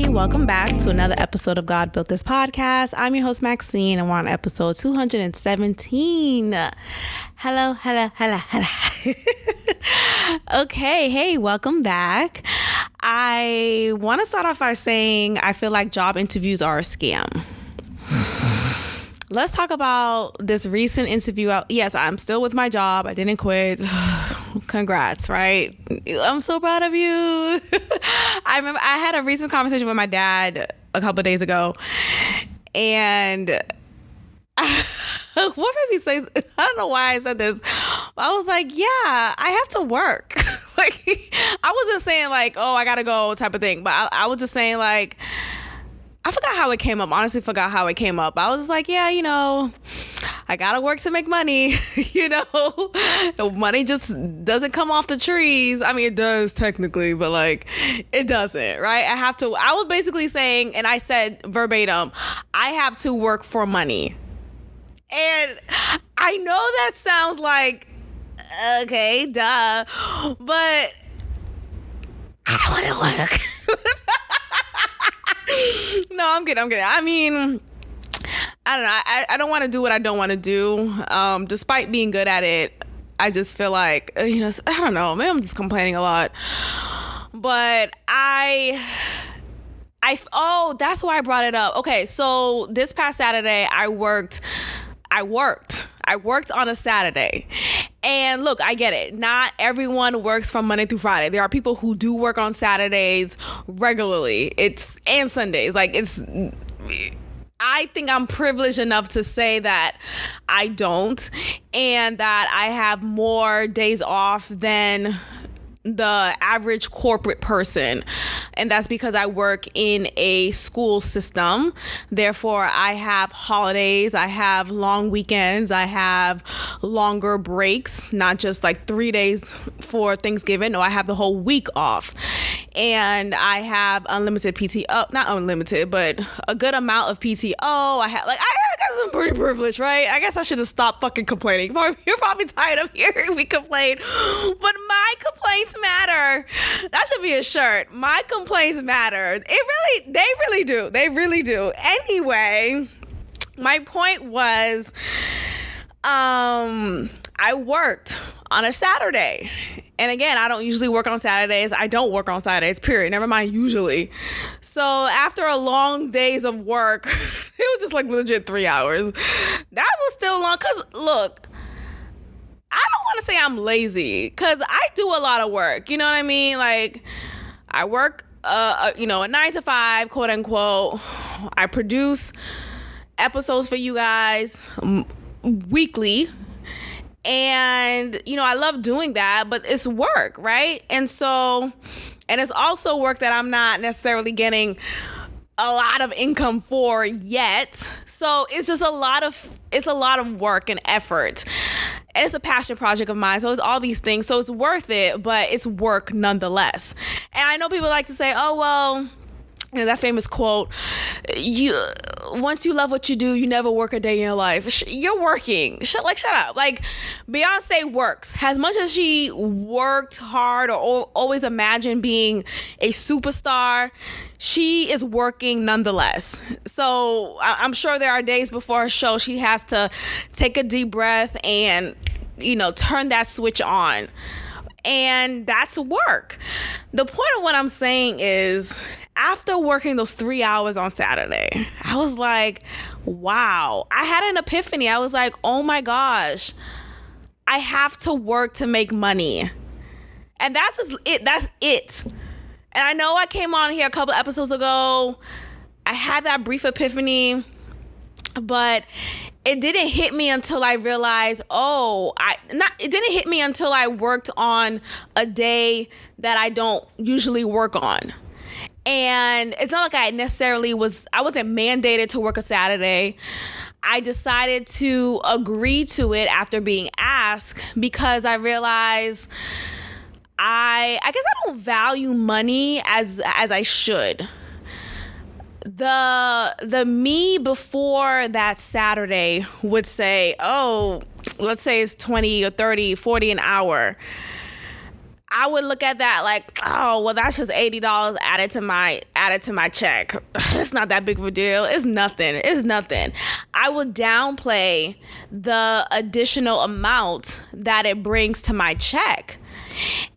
everybody. Welcome back to another episode of God Built This Podcast. I'm your host, Maxine, and we're on episode 217. Hello. Okay, hey, welcome back. I want to start off by saying I feel like job interviews are a scam. Let's talk about this recent interview. Yes, I'm still with my job. I didn't quit. Congrats, right? I'm so proud of you. I remember I had a recent conversation with my dad a couple of days ago, and what made me say, I don't know why I said this, but I was like, yeah, I have to work. Like, I wasn't saying like, oh, I gotta go type of thing, but I was just saying like, I forgot how it came up. Honestly, forgot how it came up. I was just like, yeah, I gotta work to make money. Money just doesn't come off the trees. I mean, it does technically, but like, it doesn't, right? I was basically saying, and I said verbatim, I have to work for money. And I know that sounds like, okay, duh, but I don't want to work. No, I'm kidding. I mean, I don't know. I don't want to do what I don't want to do. Despite being good at it, I just feel like, I don't know. Maybe I'm just complaining a lot. But that's why I brought it up. Okay, so this past Saturday, I worked on a Saturday. And look, I get it. Not everyone works from Monday through Friday. There are people who do work on Saturdays regularly. And Sundays. I think I'm privileged enough to say that I don't, and that I have more days off than the average corporate person. And that's because I work in a school system. Therefore, I have holidays, I have long weekends, I have longer breaks, not just like 3 days for Thanksgiving. No, I have the whole week off. And I have unlimited PTO, not unlimited, but a good amount of PTO. I got some pretty privilege, right? I guess I should have stopped fucking complaining. You're probably tired of hearing me complain, but my complaints matter. That should be a shirt. My complaints matter. They really do. They really do. Anyway, my point was, I worked on a Saturday. And again, I don't usually work on Saturdays. I don't work on Saturdays, period. Never mind usually. So after a long days of work, it was just like legit 3 hours. That was still long. Because look, I don't want to say I'm lazy, because I do a lot of work. You know what I mean? Like, I work, a 9 to 5, quote unquote. I produce episodes for you guys weekly. And, I love doing that, but it's work, right? And it's also work that I'm not necessarily getting a lot of income for yet. So it's just a lot of work and effort. And it's a passion project of mine. So it's all these things. So it's worth it, but it's work nonetheless. And I know people like to say, oh, well, that famous quote, once you love what you do, you never work a day in your life. You're working. Shut up. Like, Beyonce works. As much as she worked hard or always imagined being a superstar, she is working nonetheless. So I'm sure there are days before her show she has to take a deep breath and, turn that switch on. And that's work. The point of what I'm saying is, after working those 3 hours on Saturday, I was like, wow. I had an epiphany. I was like, oh my gosh, I have to work to make money. And that's just it. That's it. And I know I came on here a couple episodes ago. I had that brief epiphany, but it didn't hit me until I realized, it didn't hit me until I worked on a day that I don't usually work on. And it's not like I wasn't mandated to work a Saturday. I decided to agree to it after being asked, because I realized I guess I don't value money as I should. The me before that Saturday would say, oh, let's say it's 20 or 30, 40 an hour. I would look at that like, oh, well, that's just $80 added to my check. It's not that big of a deal. It's nothing. I would downplay the additional amount that it brings to my check.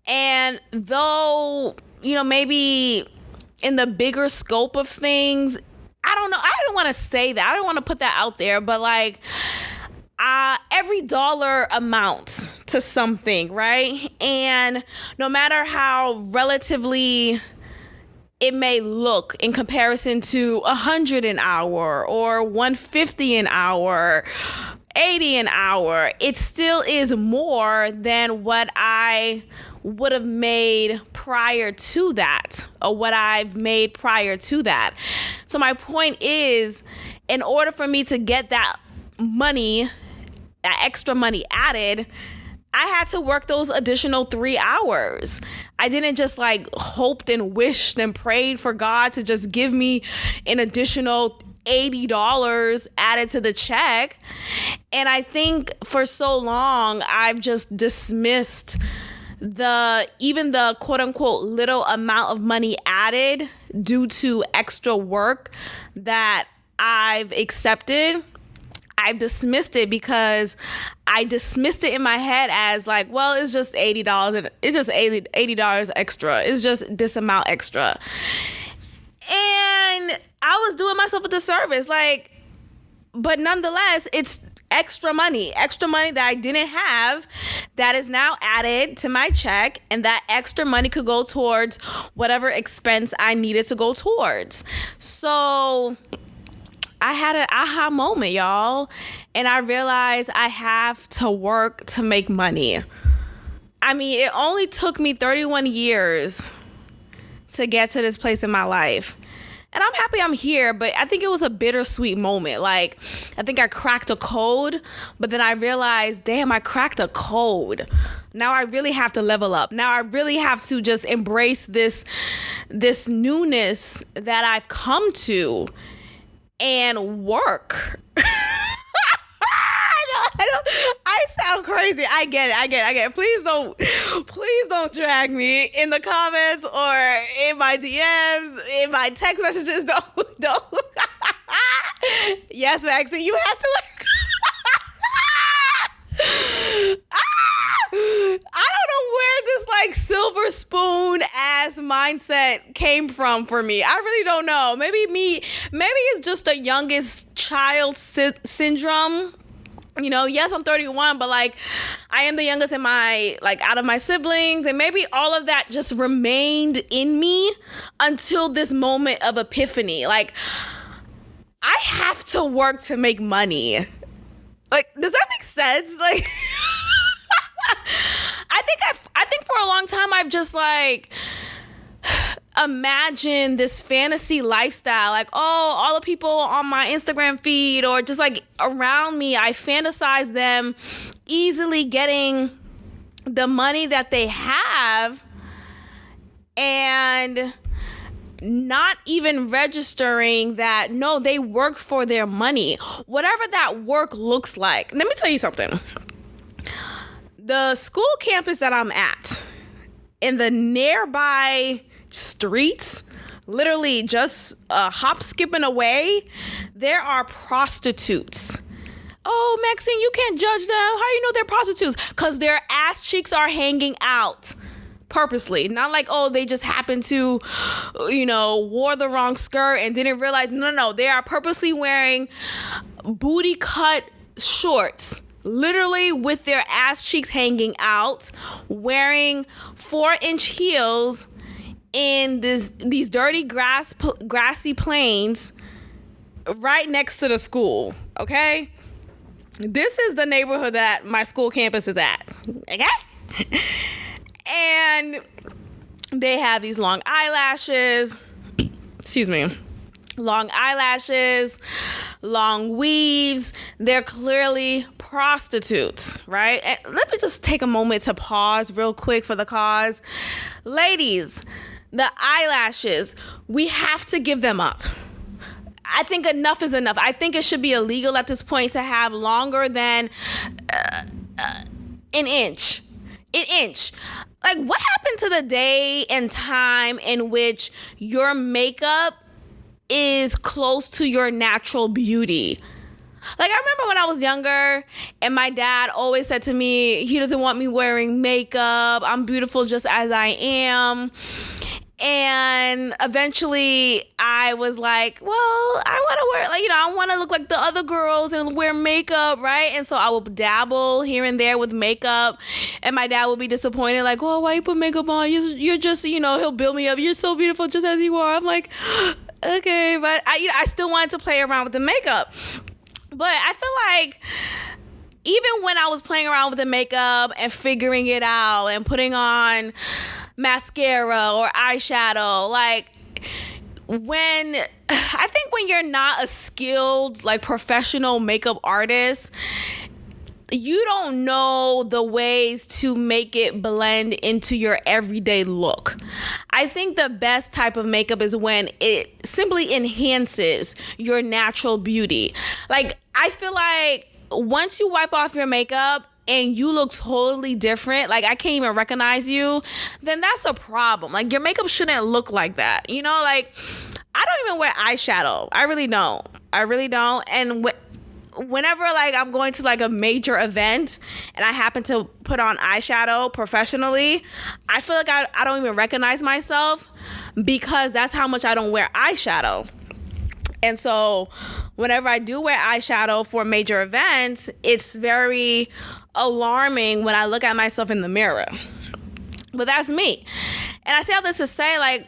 And though, maybe in the bigger scope of things, I don't know. I don't want to say that. I don't want to put that out there, but like, every dollar amounts to something, right? And no matter how relatively it may look in comparison to $100 an hour or $150 an hour, $80 an hour, it still is more than what I would have made prior to that, or what I've made prior to that. So my point is, in order for me to get that money, that extra money added, I had to work those additional 3 hours. I didn't just like hoped and wished and prayed for God to just give me an additional $80 added to the check. And I think for so long, I've just dismissed even the quote unquote little amount of money added due to extra work that I've accepted. I've dismissed it because I dismissed it in my head as like, well, it's just $80 and it's just $80 extra. It's just this amount extra. And I was doing myself a disservice. Like, but nonetheless, it's extra money that I didn't have that is now added to my check, and that extra money could go towards whatever expense I needed to go towards. So I had an aha moment, y'all, and I realized I have to work to make money. I mean, it only took me 31 years to get to this place in my life. And I'm happy I'm here, but I think it was a bittersweet moment. Like, I think I cracked a code, but then I realized, damn, I cracked a code. Now I really have to level up. Now I really have to just embrace this newness that I've come to and work. I sound crazy. I get it. Please don't drag me in the comments or in my DMs, in my text messages. Don't. Yes, Maxie, you have to work. I don't know where this like silver spoon ass mindset came from for me. I really don't know. Maybe it's just the youngest child syndrome. Yes, I'm 31, but like I am the youngest in out of my siblings, and maybe all of that just remained in me until this moment of epiphany. Like, I have to work to make money. Like, does that make sense? Like, I think for a long time I've just like imagine this fantasy lifestyle, like, oh, all the people on my Instagram feed or just like around me, I fantasize them easily getting the money that they have and not even registering that, no, they work for their money, whatever that work looks like. Let me tell you something. The school campus that I'm at, in the nearby streets, literally just hop skipping away, there are prostitutes. Oh, Maxine, you can't judge them. How you know they're prostitutes? Because their ass cheeks are hanging out purposely. Not like, oh, they just happened to, wore the wrong skirt and didn't realize. No. They are purposely wearing booty cut shorts, literally with their ass cheeks hanging out, wearing 4-inch heels in these dirty grassy plains right next to the school. Okay, this is the neighborhood that my school campus is at. Okay, and they have these long eyelashes, long weaves. They're clearly prostitutes, right? And let me just take a moment to pause real quick for the cause. Ladies, the eyelashes, we have to give them up. I think enough is enough. I think it should be illegal at this point to have longer than an inch. An inch. Like, what happened to the day and time in which your makeup is close to your natural beauty? Like, I remember when I was younger and my dad always said to me, he doesn't want me wearing makeup. I'm beautiful just as I am. And eventually I was like, well, I want to wear, like, you know, I want to look like the other girls and wear makeup, right? And so I would dabble here and there with makeup. And my dad would be disappointed, like, well, why you put makeup on? You're just, you know, he'll build me up. You're so beautiful just as you are. I'm like, okay. But I still wanted to play around with the makeup. But I feel like even when I was playing around with the makeup and figuring it out and putting on mascara or eyeshadow, like, I think when you're not a skilled, like, professional makeup artist, you don't know the ways to make it blend into your everyday look. I think the best type of makeup is when it simply enhances your natural beauty. Like, I feel like once you wipe off your makeup and you look totally different, like I can't even recognize you, then that's a problem. Like, your makeup shouldn't look like that. You know, like, I don't even wear eyeshadow. I really don't. And whenever, like, I'm going to, like, a major event and I happen to put on eyeshadow professionally, I feel like I don't even recognize myself because that's how much I don't wear eyeshadow. And so whenever I do wear eyeshadow for major events, it's very alarming when I look at myself in the mirror. But that's me. And I say all this to say, like,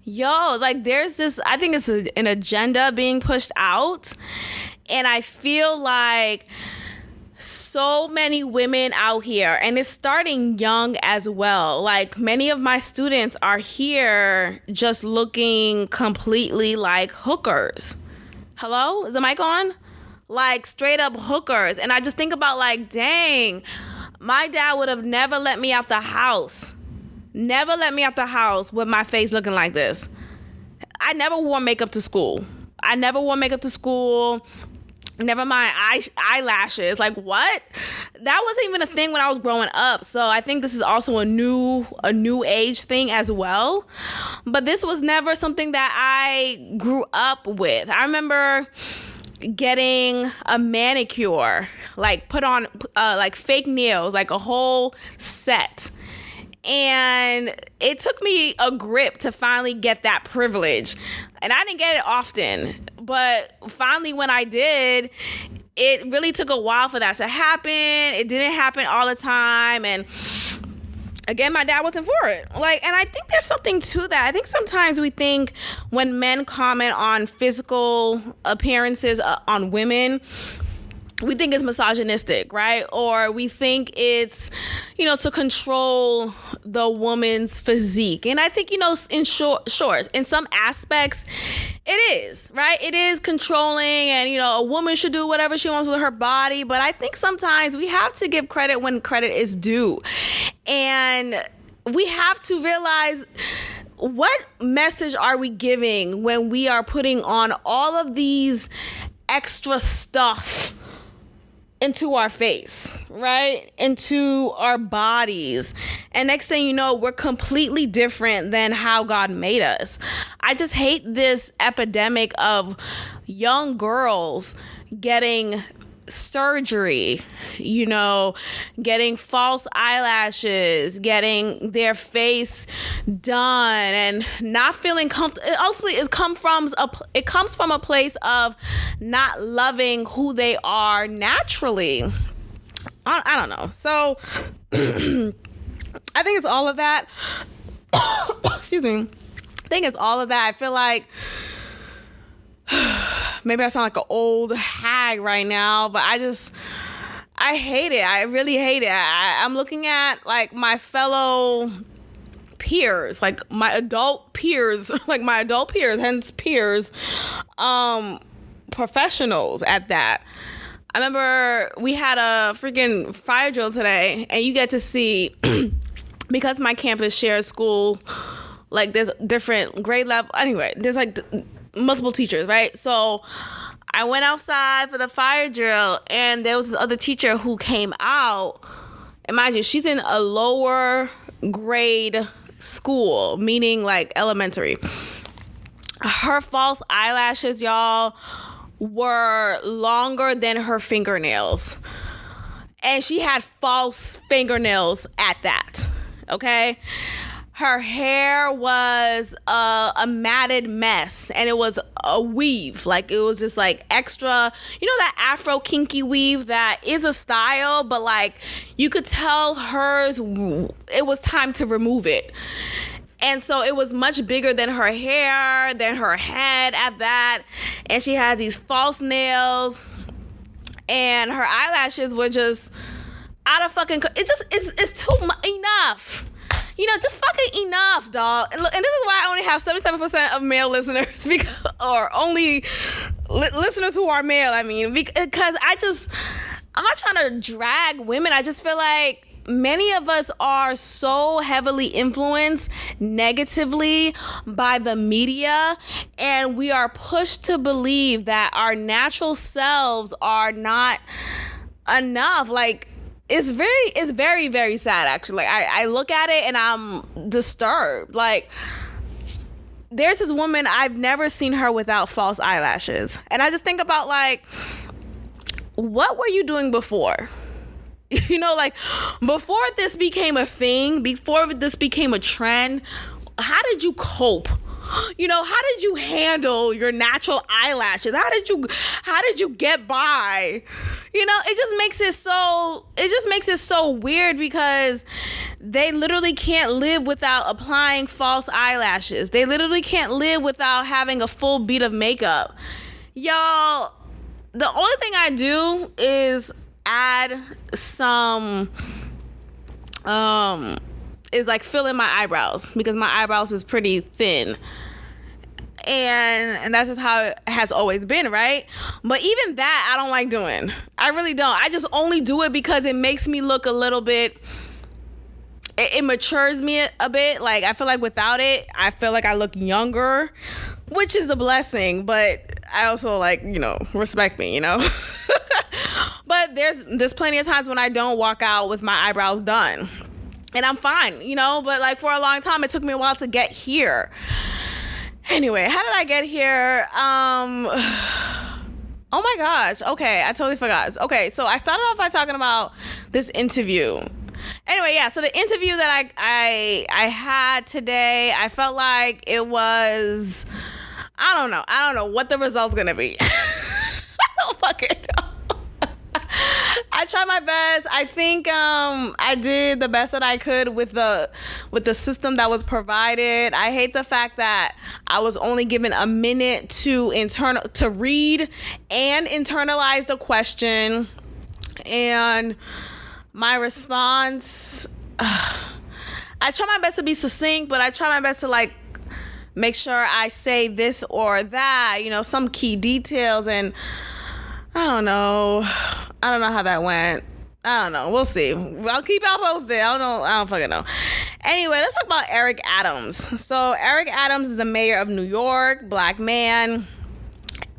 like, there's this, I think it's an agenda being pushed out. And I feel like so many women out here, and it's starting young as well. Like, many of my students are here just looking completely like hookers. Hello? Is the mic on? Like, straight up hookers. And I just think about, like, dang, my dad would have never let me out the house. Never let me out the house with my face looking like this. I never wore makeup to school. Never mind eyelashes. Like, what? That wasn't even a thing when I was growing up. So I think this is also a new age thing as well. But this was never something that I grew up with. I remember getting a manicure, like put on like fake nails, like a whole set. And it took me a grip to finally get that privilege. And I didn't get it often. But finally, when I did, it really took a while for that to happen. It didn't happen all the time. And again, my dad wasn't for it. Like, and I think there's something to that. I think sometimes we think when men comment on physical appearances on women, we think it's misogynistic, right? Or we think it's, you know, to control the woman's physique. And I think, you know, in short, in some aspects, it is, right? It is controlling, and, you know, a woman should do whatever she wants with her body. But I think sometimes we have to give credit when credit is due. And we have to realize, what message are we giving when we are putting on all of these extra stuff into our face, right? Into our bodies. And next thing you know, we're completely different than how God made us. I just hate this epidemic of young girls getting surgery, you know, getting false eyelashes, getting their face done, and not feeling comfortable. Ultimately, it comes from a place of not loving who they are naturally. I don't know. So I think it's all of that. Excuse me. I think it's all of that. I feel like maybe I sound like an old hag right now, but I hate it. I really hate it. I'm looking at, like, my fellow peers, like my adult peers, hence peers, professionals at that. I remember we had a freaking fire drill today, and you get to see, because my campus shares school, like, there's different grade level. Anyway, there's like multiple teachers, right? So I went outside for the fire drill, and there was this other teacher who came out imagine she's in a lower grade school, meaning like elementary. Her false eyelashes, y'all, were longer than her fingernails. And she had false fingernails at that. Okay? Her hair was a matted mess, and it was a weave. Like, it was just like extra, you know, that Afro kinky weave that is a style, but like you could tell hers, it was time to remove it. And so it was much bigger than her hair, than her head at that. And she had these false nails, and her eyelashes were just out of fucking, it's too much, enough. You know, just fucking enough, dog. And look, and this is why I only have 77% of male listeners, because, or only listeners who are male, I mean, because I'm not trying to drag women. I just feel like many of us are so heavily influenced negatively by the media, and we are pushed to believe that our natural selves are not enough. Like, it's very, very sad, actually. Like, I look at it and I'm disturbed. Like, there's this woman, I've never seen her without false eyelashes. And I just think about, like, what were you doing before? You know, like, before this became a thing, before this became a trend, how did you cope? You know, how did you handle your natural eyelashes? How did you get by? You know, it just makes it so weird, because they literally can't live without applying false eyelashes. They literally can't live without having a full beat of makeup. Y'all, the only thing I do is add some is like fill in my eyebrows, because my eyebrows is pretty thin, and that's just how it has always been, right? But even that I don't like doing. I really don't. I just only do it because it makes me look a little bit, it matures me a bit. Like, I feel like without it, I feel like I look younger, which is a blessing, but I also, like, you know, respect me, you know. But there's plenty of times when I don't walk out with my eyebrows done, and I'm fine, you know. But like, for a long time, it took me a while to get here. Anyway, how did I get here? Oh my gosh. Okay, I totally forgot. Okay, so I started off by talking about this interview. Anyway, yeah, so the interview that I had today, I felt like it was, I don't know what the result's gonna be. I don't fucking know. I tried my best. I think I did the best that I could with the system that was provided. I hate the fact that I was only given a minute to read and internalize the question, and my response, I try my best to be succinct, but I try my best to, like, make sure I say this or that, you know, some key details, and I don't know how that went. I don't know. We'll see. I'll keep y'all posted. I don't fucking know. Anyway, let's talk about Eric Adams. So Eric Adams is the mayor of New York, black man,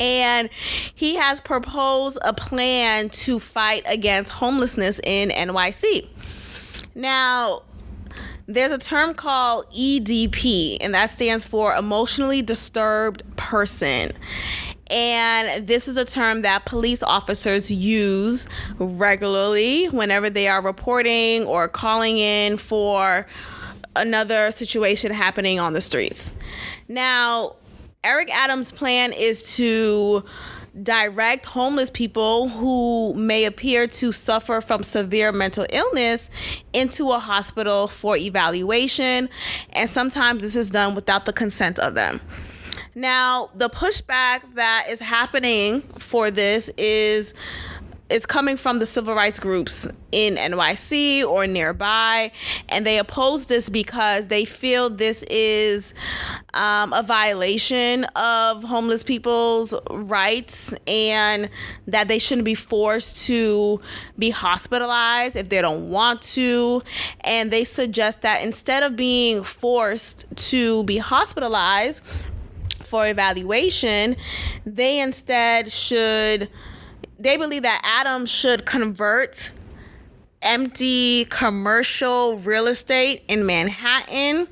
and he has proposed a plan to fight against homelessness in NYC. Now, there's a term called EDP, and that stands for emotionally disturbed person. And this is a term that police officers use regularly whenever they are reporting or calling in for another situation happening on the streets. Now, Eric Adams' plan is to direct homeless people who may appear to suffer from severe mental illness into a hospital for evaluation, and sometimes this is done without the consent of them. Now, the pushback that is happening for this is coming from the civil rights groups in NYC or nearby, and they oppose this because they feel this is a violation of homeless people's rights, and that they shouldn't be forced to be hospitalized if they don't want to. And they suggest that instead of being forced to be hospitalized for evaluation, they instead they believe that Adams should convert empty commercial real estate in Manhattan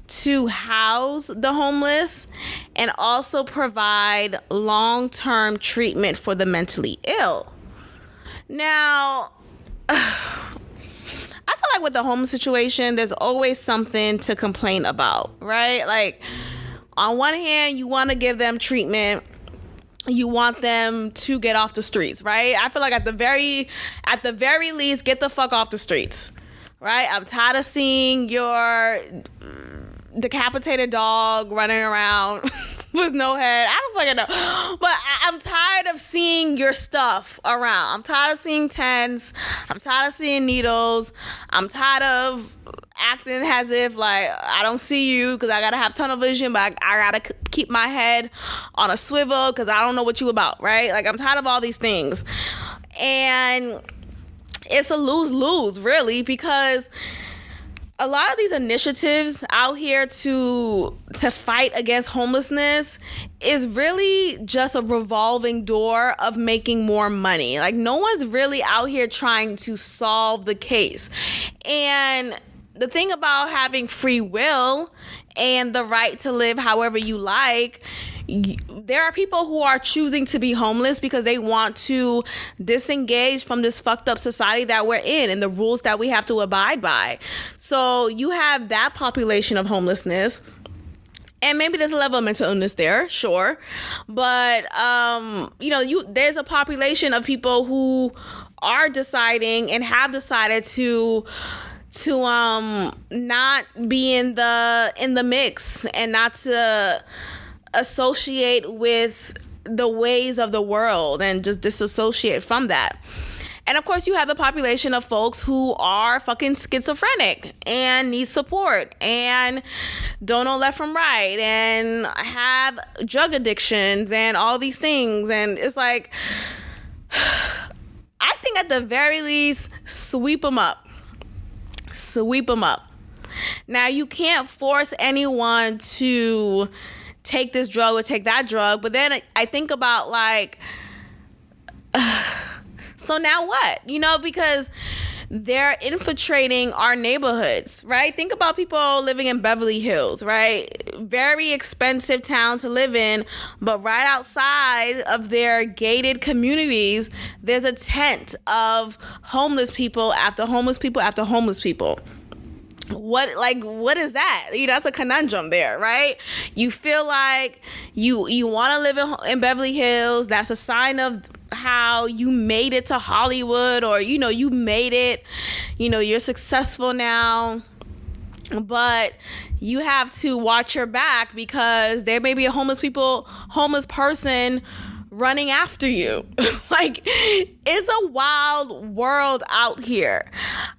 to house the homeless and also provide long-term treatment for the mentally ill. Now, I feel like with the homeless situation, there's always something to complain about, right? Like, on one hand, you want to give them treatment. You want them to get off the streets, right? I feel like at the very least, get the fuck off the streets, right? I'm tired of seeing your decapitated dog running around with no head. I don't fucking know. But I'm tired of seeing your stuff around. I'm tired of seeing tents. I'm tired of seeing needles. I'm tired of acting as if like I don't see you because I gotta have tunnel vision, but I gotta keep my head on a swivel because I don't know what you about, right? Like, I'm tired of all these things. And it's a lose-lose, really, because a lot of these initiatives out here to fight against homelessness is really just a revolving door of making more money. Like, no one's really out here trying to solve the case. And the thing about having free will and the right to live however you like, there are people who are choosing to be homeless because they want to disengage from this fucked up society that we're in and the rules that we have to abide by. So you have that population of homelessness. And maybe there's a level of mental illness there, sure. But, there's a population of people who are deciding and have decided to not be in the mix and not to associate with the ways of the world and just disassociate from that. And of course, you have the population of folks who are fucking schizophrenic and need support and don't know left from right and have drug addictions and all these things. And it's like, I think at the very least, sweep them up. Sweep them up. Now, you can't force anyone to take this drug or take that drug, but then I think about like, so now what? Because they're infiltrating our neighborhoods, right? Think about people living in Beverly Hills, right? Very expensive town to live in, but right outside of their gated communities, there's a tent of homeless people after homeless people after homeless people. What is that? That's a conundrum there, right? You feel like you want to live in Beverly Hills. That's a sign of how you made it to Hollywood, or you made it, you're successful now, but you have to watch your back because there may be a homeless person running after you. Like, it's a wild world out here.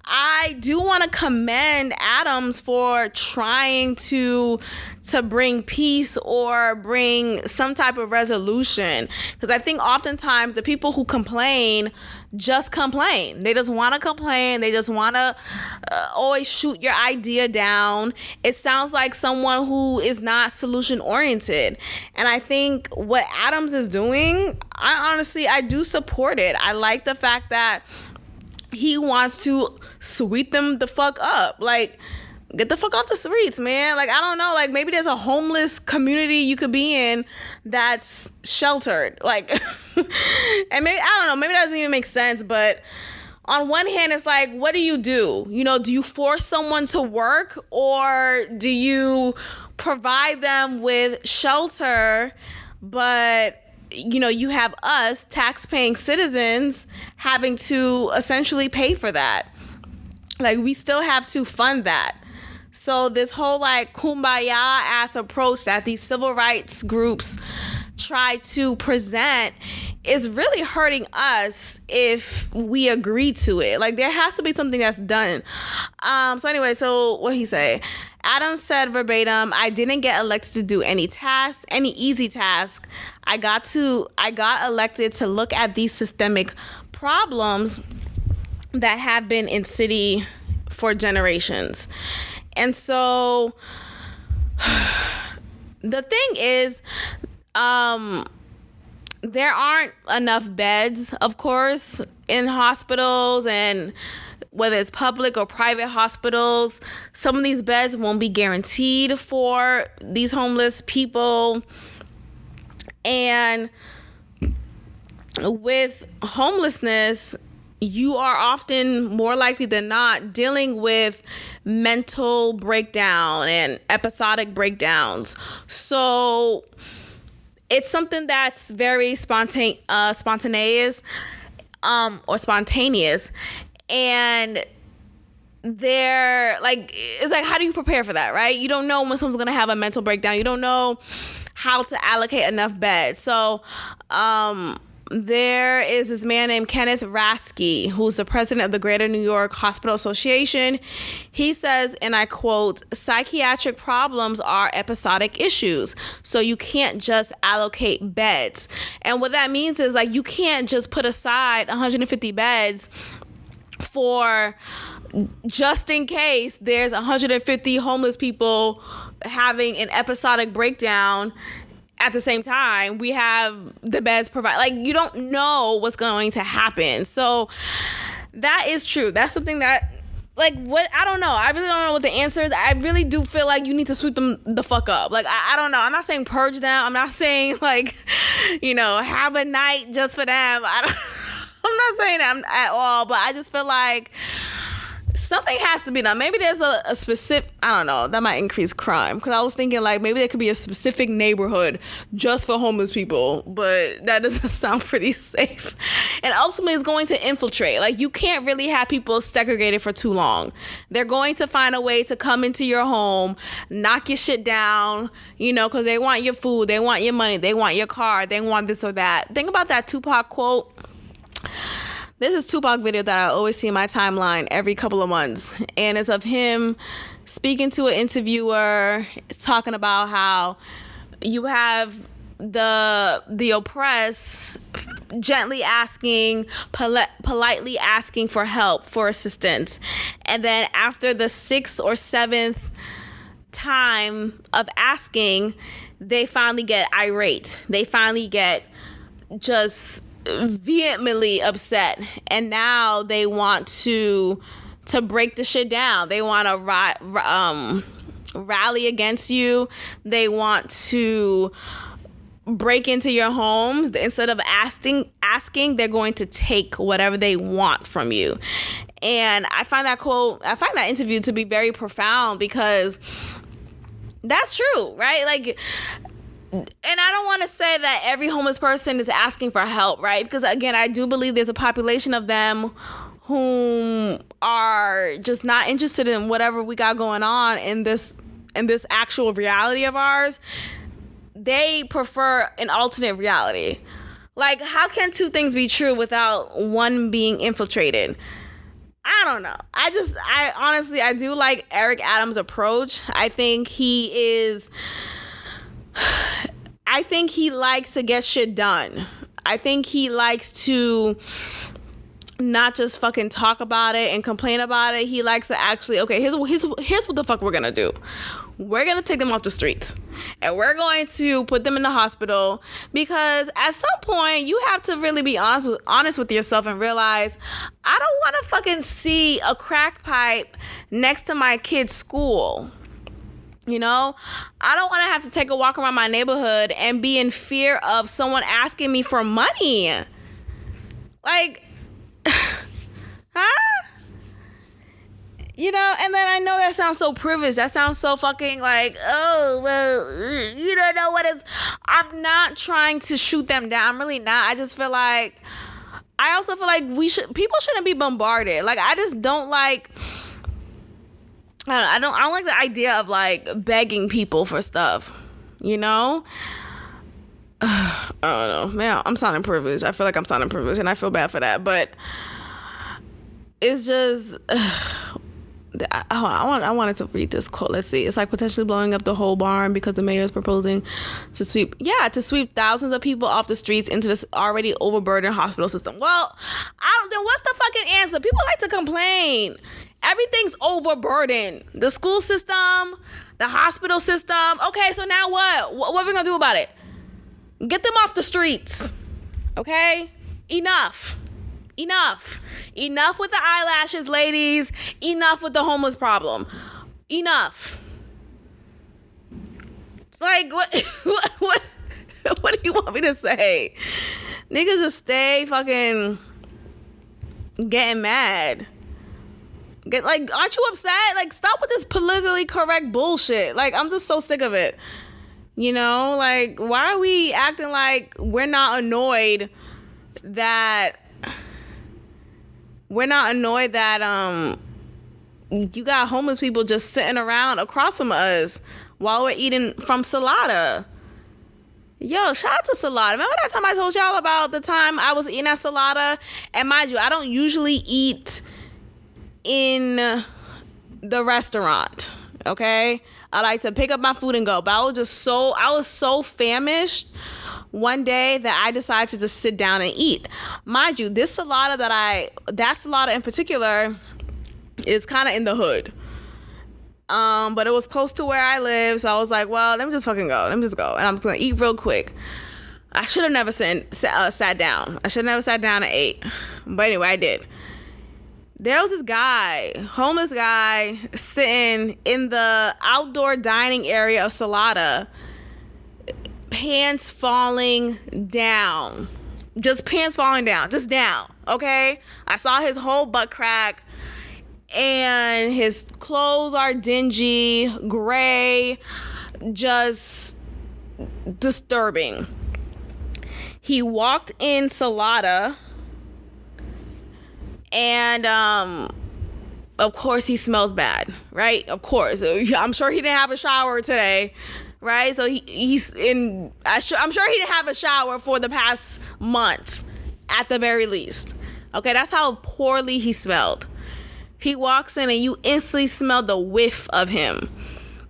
I do want to commend Adams for trying to bring peace or bring some type of resolution, because I think oftentimes the people who complain just complain. They just want to complain. They just want to always shoot your idea down. It sounds like someone who is not solution oriented. And I think what Adams is doing, I do support it. I like the fact that he wants to sweep them the fuck up. Like, get the fuck off the streets, man. Like, I don't know. Like, maybe there's a homeless community you could be in that's sheltered. Like, and maybe, I don't know, maybe that doesn't even make sense. But on one hand, it's like, what do? Do you force someone to work, or do you provide them with shelter, but you have us tax-paying citizens having to essentially pay for that? Like, we still have to fund that. So this whole like kumbaya ass approach that these civil rights groups try to present is really hurting us if we agree to it. Like, there has to be something that's done. So what he say? Adams said verbatim, "I didn't get elected to do any easy task. I got elected to look at these systemic problems that have been in city for generations." And so the thing is, there aren't enough beds, of course, in hospitals, and whether it's public or private hospitals, some of these beds won't be guaranteed for these homeless people. And with homelessness, you are often more likely than not dealing with mental breakdown and episodic breakdowns. So it's something that's very spontaneous, and it's like, how do you prepare for that, right? You don't know when someone's gonna have a mental breakdown. You don't know how to allocate enough beds. So there is this man named Kenneth Rasky, who's the president of the Greater New York Hospital Association. He says, and I quote, "Psychiatric problems are episodic issues, so you can't just allocate beds." And what that means is, like, you can't just put aside 150 beds for just in case there's 150 homeless people having an episodic breakdown. At the same time, we have the beds provided. Like, you don't know what's going to happen. So that is true. That's something that, like, what, I don't know. I really don't know what the answer is. I really do feel like you need to sweep them the fuck up. Like, I don't know. I'm not saying purge them. I'm not saying, like, have a night just for them. I'm not saying that at all, but I just feel like something has to be done. Maybe there's a specific, I don't know, that might increase crime. Because I was thinking, like, maybe there could be a specific neighborhood just for homeless people. But that doesn't sound pretty safe. And ultimately, it's going to infiltrate. Like, you can't really have people segregated for too long. They're going to find a way to come into your home, knock your shit down, because they want your food, they want your money, they want your car, they want this or that. Think about that Tupac quote. This is Tupac video that I always see in my timeline every couple of months. And it's of him speaking to an interviewer, talking about how you have the oppressed gently asking, politely asking for help, for assistance. And then after the 6th or 7th time of asking, they finally get irate. They finally get just vehemently upset, and now they want to break the shit down. They want to rally against you. They want to break into your homes. Instead of asking, they're going to take whatever they want from you. And I find that interview to be very profound, because that's true, right? Like, and I don't want to say that every homeless person is asking for help, right? Because, again, I do believe there's a population of them whom are just not interested in whatever we got going on in this actual reality of ours. They prefer an alternate reality. Like, how can two things be true without one being infiltrated? I don't know. I honestly do like Eric Adams' approach. I think he likes to get shit done. I think he likes to not just fucking talk about it and complain about it. He likes to actually, okay, here's what the fuck we're gonna do. We're gonna take them off the streets, and we're going to put them in the hospital, because at some point you have to really be honest with yourself and realize, I don't want to fucking see a crack pipe next to my kid's school. I don't want to have to take a walk around my neighborhood and be in fear of someone asking me for money. Like, huh? And then I know that sounds so privileged. That sounds so fucking like, oh, well, you don't know what is. I'm not trying to shoot them down. I'm really not. I just feel like, I also feel like people shouldn't be bombarded. Like, I just don't like, I don't like the idea of, like, begging people for stuff, I don't know, man. I'm sounding privileged. I feel like I'm sounding privileged, and I feel bad for that. But it's just, I wanted to read this quote. Let's see. It's like potentially blowing up the whole barn because the mayor is proposing to sweep thousands of people off the streets into this already overburdened hospital system. Well, then what's the fucking answer? People like to complain. Everything's overburdened. The school system, the hospital system. Okay, so now what? What are we gonna do about it? Get them off the streets. Okay? Enough with the eyelashes, ladies. Enough with the homeless problem. Enough. It's like, what do you want me to say? Niggas just stay fucking getting mad. Aren't you upset? Like, stop with this politically correct bullshit. Like, I'm just so sick of it. You know, like, why are we acting like we're not annoyed that you got homeless people just sitting around across from us while we're eating from Salada? Yo, shout out to Salada. Remember that time I told y'all about the time I was eating at Salada? And mind you, I don't usually eat in the restaurant, okay? I like to pick up my food and go. But I was so famished one day that I decided to just sit down and eat. Mind you, this Salada that Salada in particular is kind of in the hood. But it was close to where I live, so I was like, well, let me just fucking go. Let me just go. And I'm just gonna eat real quick. I should have never sat down. I should have never sat down and ate. But anyway, I did. There was this guy, homeless guy, sitting in the outdoor dining area of Salada, pants falling down. Just pants falling down. Just down, okay? I saw his whole butt crack. And his clothes are dingy, gray, just disturbing. He walked in Salada, and of course he smells bad, right? Of course, I'm sure he didn't have a shower today, right? So I'm sure he didn't have a shower for the past month, at the very least. Okay, that's how poorly he smelled. He walks in and you instantly smell the whiff of him.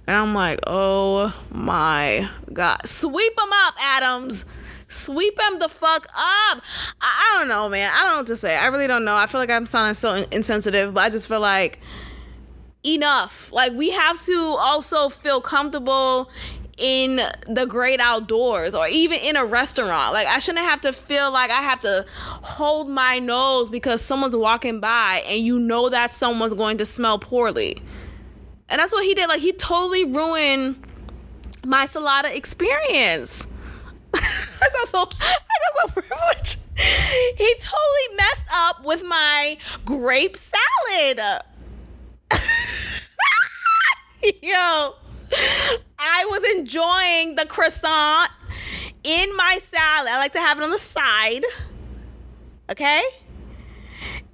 And I'm like, oh my God. Sweep him up, Adams. Sweep him the fuck up. I don't know, man. I don't know what to say. I really don't know. I feel like I'm sounding so insensitive, but I just feel like enough. Like, we have to also feel comfortable in the great outdoors, or even in a restaurant. Like, I shouldn't have to feel like I have to hold my nose because someone's walking by and you know that someone's going to smell poorly. And that's what he did. Like, he totally ruined my Salada experience. I got so privileged. He totally messed up with my grape salad. Yo, I was enjoying the croissant in my salad. I like to have it on the side. Okay?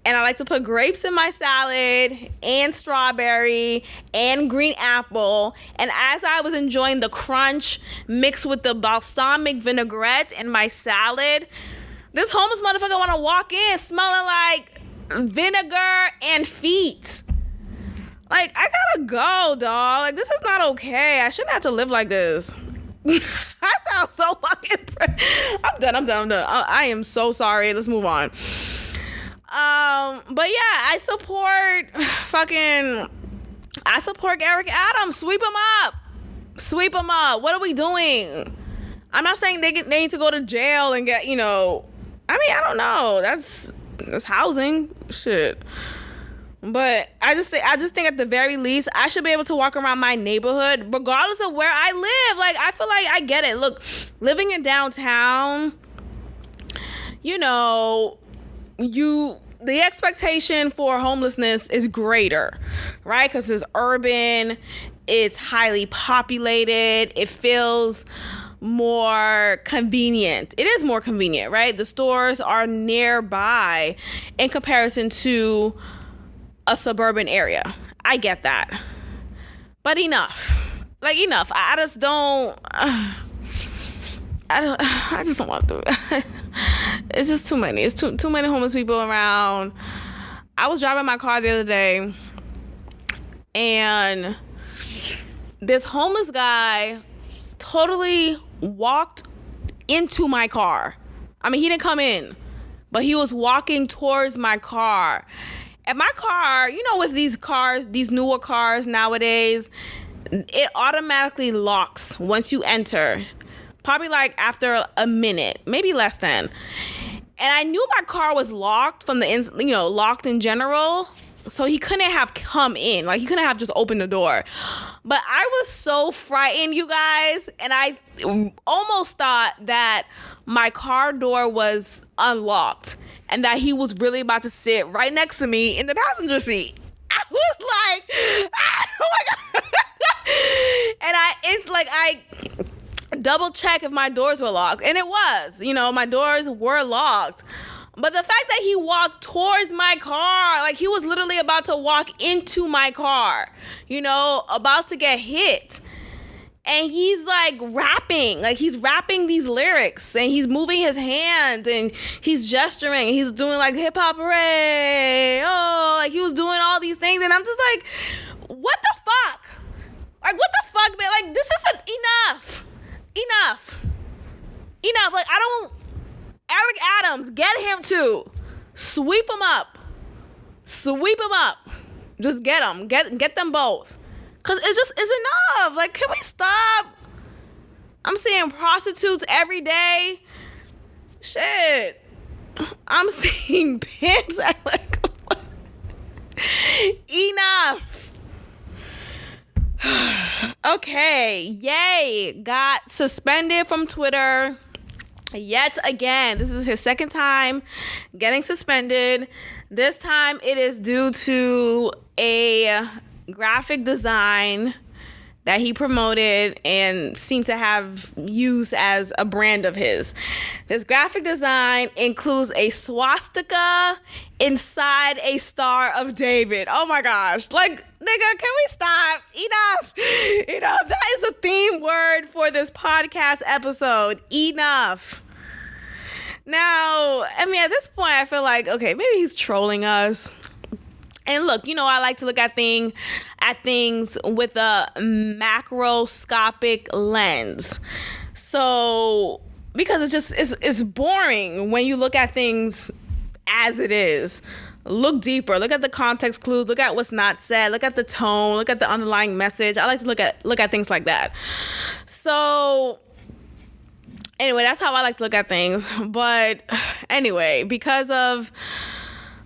And I like to put grapes in my salad, and strawberry, and green apple. And as I was enjoying the crunch mixed with the balsamic vinaigrette in my salad, this homeless motherfucker want to walk in smelling like vinegar and feet. Like, I gotta go, dog. Like, this is not okay. I shouldn't have to live like this. I sound so fucking... I'm done. I am so sorry. Let's move on. But yeah, I support Eric Adams. Sweep him up. What are we doing? I'm not saying they need to go to jail and get, I don't know. That's housing shit. But I just think at the very least, I should be able to walk around my neighborhood regardless of where I live. Like, I feel like I get it. Look, living in downtown, the expectation for homelessness is greater, right? Because it's urban, it's highly populated, it feels more convenient. It is more convenient, right? The stores are nearby in comparison to a suburban area. I get that. But enough. Like, enough. I just don't want to do it. It's just too many. It's too many homeless people around. I was driving my car the other day, and this homeless guy totally walked into my car. I mean, he didn't come in, but he was walking towards my car. And my car, with these cars, these newer cars nowadays, it automatically locks once you enter. Probably like after a minute, maybe less than. And I knew my car was locked from locked in general. So he couldn't have come in. Like, he couldn't have just opened the door. But I was so frightened, you guys. And I almost thought that my car door was unlocked and that he was really about to sit right next to me in the passenger seat. I was like, oh my God. And I double check if my doors were locked. And it was, my doors were locked. But the fact that he walked towards my car, like he was literally about to walk into my car, about to get hit. And he's like rapping these lyrics, and he's moving his hands and he's gesturing. He's doing like hip hop hooray. Oh, like he was doing all these things. And I'm just like, what the fuck? Like, what the fuck, man? Like, this isn't enough. Like, Eric Adams, get him too. Sweep him up. Just get them. Get them both. Because it's enough. Like, can we stop? I'm seeing prostitutes every day. Shit. I'm seeing pimps. Like, enough. Okay. Yay. Got suspended from Twitter. Yet again, this is his second time getting suspended. This time it is due to a graphic design that he promoted and seemed to have used as a brand of his. This graphic design includes a swastika inside a Star of David. Oh my gosh. Like, nigga, can we stop? Enough. That is a theme word for this podcast episode. Enough. Now, I mean, at this point, I feel like, okay, maybe he's trolling us. And look, I like to look at things with a macroscopic lens. So, because it's boring when you look at things as it is. Look deeper. Look at the context clues. Look at what's not said. Look at the tone. Look at the underlying message. I like to look at things like that. So, anyway, that's how I like to look at things. But anyway, because of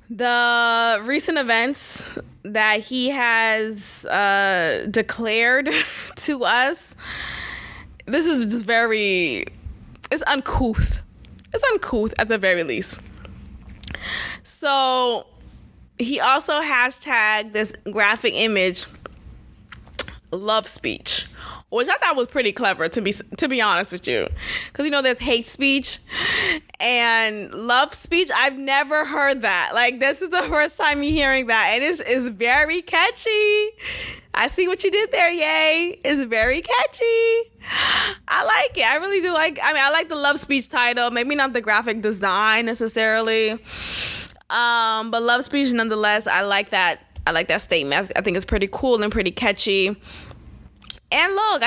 the recent events that he has declared to us, this is just it's uncouth. It's uncouth at the very least. So he also hashtagged this graphic image love speech, which I thought was pretty clever, to be honest with you. Because, there's hate speech and love speech. I've never heard that. Like, this is the first time me hearing that. And it's very catchy. I see what you did there, yay. It's very catchy. I like it. I really do I like the love speech title. Maybe not the graphic design necessarily. But love speech nonetheless. I like that statement. I think it's pretty cool and pretty catchy. And look,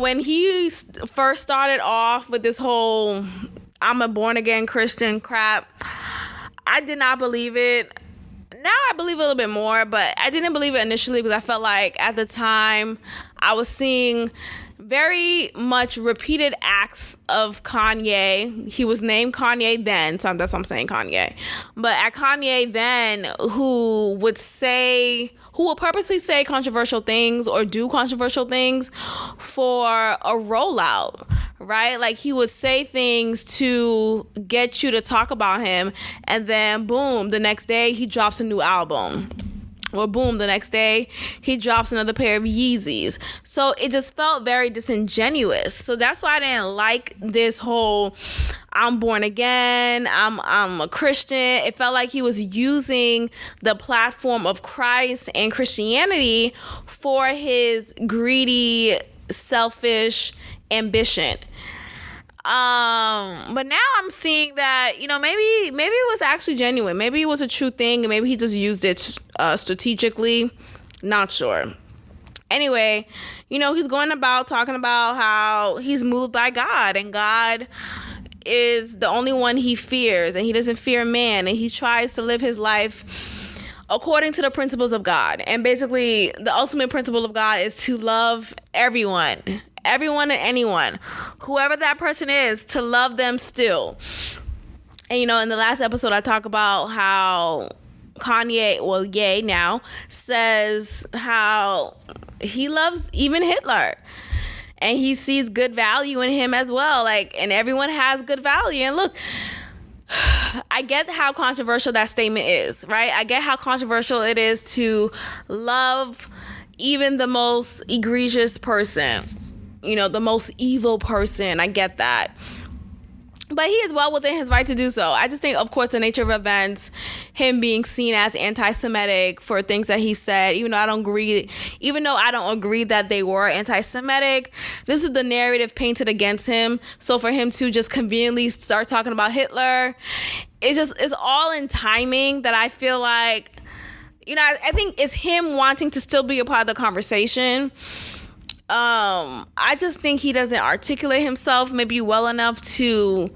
when he first started off with this whole I'm a born again Christian crap, I did not believe it. Now I believe a little bit more, but I didn't believe it initially because I felt like at the time I was seeing very much repeated acts of Kanye. He was named Kanye then, so that's why I'm saying Kanye. But at Kanye then, who would purposely say controversial things or do controversial things for a rollout, right? Like, he would say things to get you to talk about him, and then boom, the next day he drops a new album. Or boom, the next day he drops another pair of Yeezys. So it just felt very disingenuous. So that's why I didn't like this whole I'm born again, I'm a Christian. It felt like he was using the platform of Christ and Christianity for his greedy, selfish ambition. But now I'm seeing that, maybe it was actually genuine. Maybe it was a true thing, and maybe he just used it strategically. Not sure. Anyway, he's going about talking about how he's moved by God, and God is the only one he fears, and he doesn't fear man, and he tries to live his life according to the principles of God. And basically, the ultimate principle of God is to love everyone everyone and anyone, whoever that person is, to love them still. And, you know, in the last episode, I talk about how Kanye, well, Ye now, says how he loves even Hitler. And he sees good value in him as well. Like, and everyone has good value. And look, I get how controversial that statement is, right? I get how controversial it is to love even the most egregious person, you know, the most evil person. I get that. But he is well within his right to do so. I just think, of course, the nature of events, him being seen as anti-Semitic for things that he said, even though I don't agree that they were anti-Semitic, this is the narrative painted against him. So for him to just conveniently start talking about Hitler, it's all in timing that I feel like, you know, I think it's him wanting to still be a part of the conversation. I just think he doesn't articulate himself maybe well enough to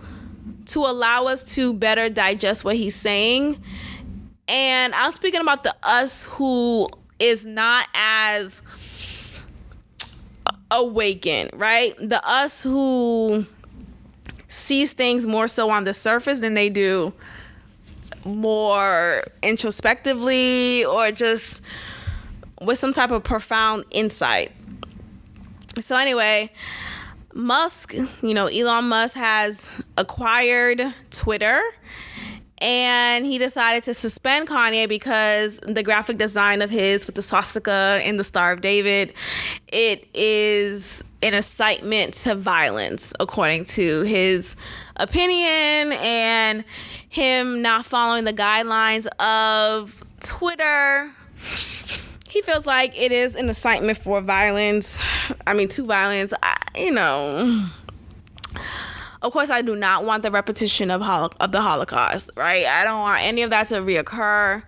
allow us to better digest what he's saying. And I'm speaking about the us who is not as awakened, right? The us who sees things more so on the surface than they do more introspectively or just with some type of profound insight. So anyway, Musk, you know, Elon Musk has acquired Twitter, and he decided to suspend Kanye because the graphic design of his with the swastika and the Star of David, it is an incitement to violence, according to his opinion, and him not following the guidelines of Twitter. He feels like it is an incitement for violence. To violence. Of course, I do not want the repetition of the Holocaust, right? I don't want any of that to reoccur.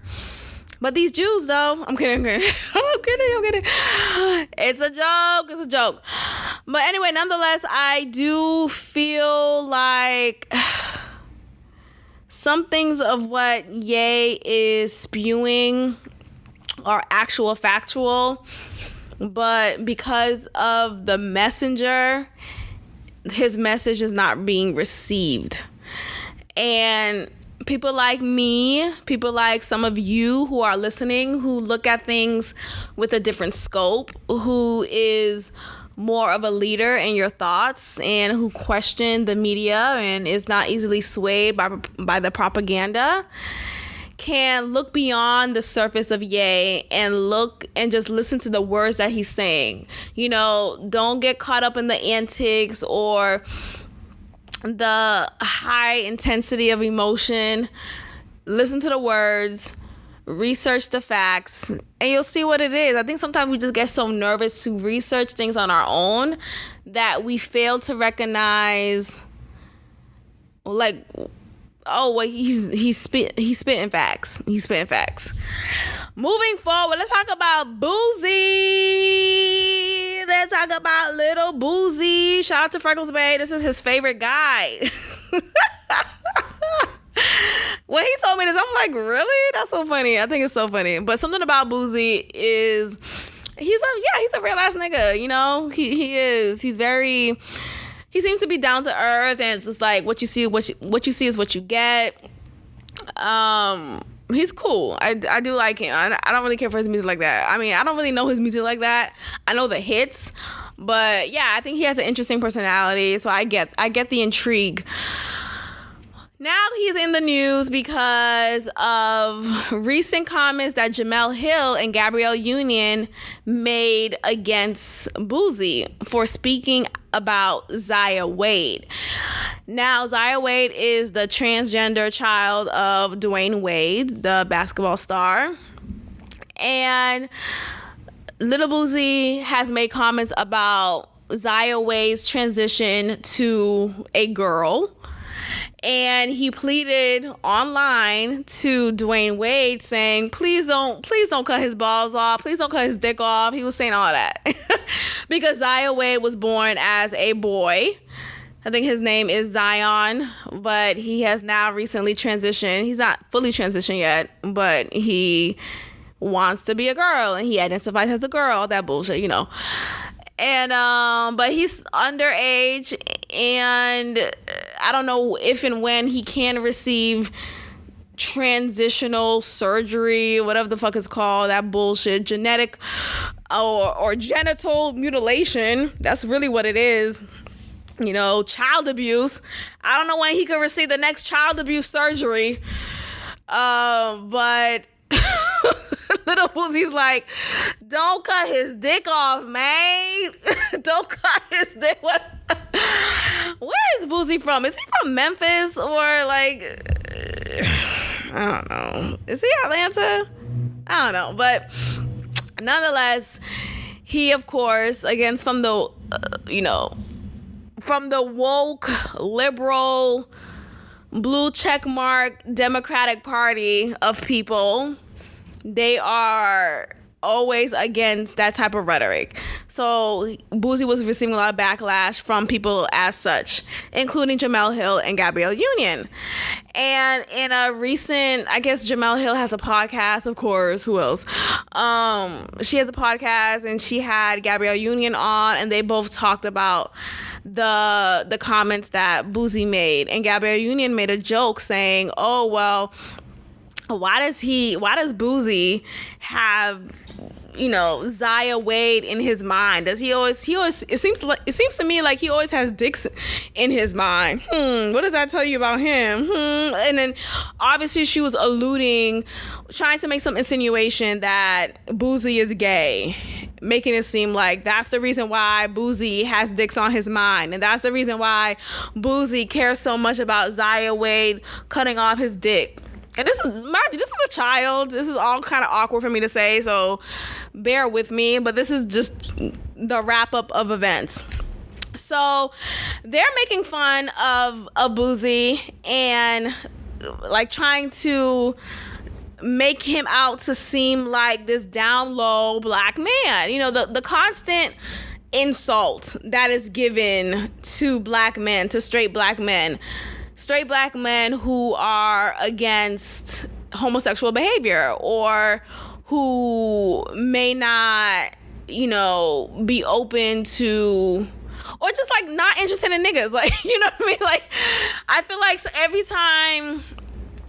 But these Jews, though, I'm kidding. I'm kidding. It's a joke. But anyway, nonetheless, I do feel like some things of what Ye is spewing are factual, but because of the messenger, his message is not being received. And people like me, people like some of you who are listening, who look at things with a different scope, who is more of a leader in your thoughts and who question the media and is not easily swayed by the propaganda, can look beyond the surface of Ye and look and just listen to the words that he's saying. You know, don't get caught up in the antics or the high intensity of emotion. Listen to the words, research the facts, and you'll see what it is. I think sometimes we just get so nervous to research things on our own that we fail to recognize, like, oh, well, he's spitting facts. He's spitting facts. Moving forward, let's talk about Boosie. Let's talk about little Boosie. Shout out to Freckles Bay. This is his favorite guy. When he told me this, I'm like, really? That's so funny. I think it's so funny. But something about Boosie is he's a real ass nigga. You know, he is. He seems to be down to earth, and it's just like what you see is what you get. He's cool. I do like him. I don't really care for his music like that. I don't really know his music like that. I know the hits, but yeah, I think he has an interesting personality. So I get the intrigue. Now he's in the news because of recent comments that Jamel Hill and Gabrielle Union made against Boosie for speaking about Zaya Wade. Now, Zaya Wade is the transgender child of Dwayne Wade, the basketball star. And Little Boosie has made comments about Zaya Wade's transition to a girl. And he pleaded online to Dwayne Wade saying, please don't cut his balls off. Please don't cut his dick off. He was saying all that because Zaya Wade was born as a boy. I think his name is Zion, but he has now recently transitioned. He's not fully transitioned yet, but he wants to be a girl and he identifies as a girl, that bullshit, you know. And but he's underage, and I don't know if and when he can receive transitional surgery, whatever the fuck it's called, that bullshit, genetic or genital mutilation. That's really what it is. You know, child abuse. I don't know when he could receive the next child abuse surgery. But little Boosie's like, don't cut his dick off, man. Don't cut his dick. What? Where is Boosie from? Is he from Memphis or like, I don't know. Is he Atlanta? I don't know. But nonetheless, he, of course, again, from the, from the woke, liberal, blue checkmark Democratic Party of people, they are always against that type of rhetoric. So Boosie was receiving a lot of backlash from people as such, including Jemele Hill and Gabrielle Union. And in a recent, I guess Jemele Hill has a podcast, of course, who else? She has a podcast, and she had Gabrielle Union on, and they both talked about the comments that Boosie made. And Gabrielle Union made a joke saying, oh, well, why does Boosie have, Zaya Wade in his mind? Does he always it seems to me like he always has dicks in his mind. What does that tell you about him? And then obviously she was trying to make some insinuation that Boosie is gay, making it seem like that's the reason why Boosie has dicks on his mind, and that's the reason why Boosie cares so much about Zaya Wade cutting off his dick. And this is a child. This is all kind of awkward for me to say, so bear with me. But this is just the wrap up of events. So they're making fun of Boosie and like trying to make him out to seem like this down low black man. The constant insult that is given to black men, to straight black men who are against homosexual behavior or who may not, be open to, or just like not interested in niggas. Like, you know what I mean? Like, I feel like so every time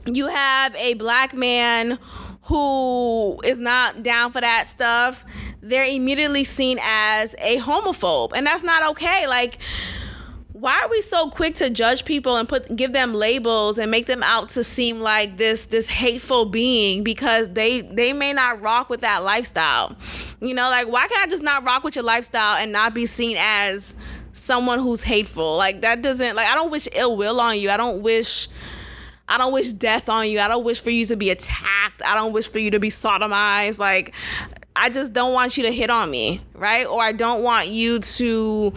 you have a black man who is not down for that stuff, they're immediately seen as a homophobe. And that's not okay. Like, why are we so quick to judge people and give them labels and make them out to seem like this hateful being because they may not rock with that lifestyle? Like, why can't I just not rock with your lifestyle and not be seen as someone who's hateful? Like, that doesn't, like, I don't wish ill will on you. I don't wish death on you. I don't wish for you to be attacked. I don't wish for you to be sodomized. Like, I just don't want you to hit on me, right? Or I don't want you to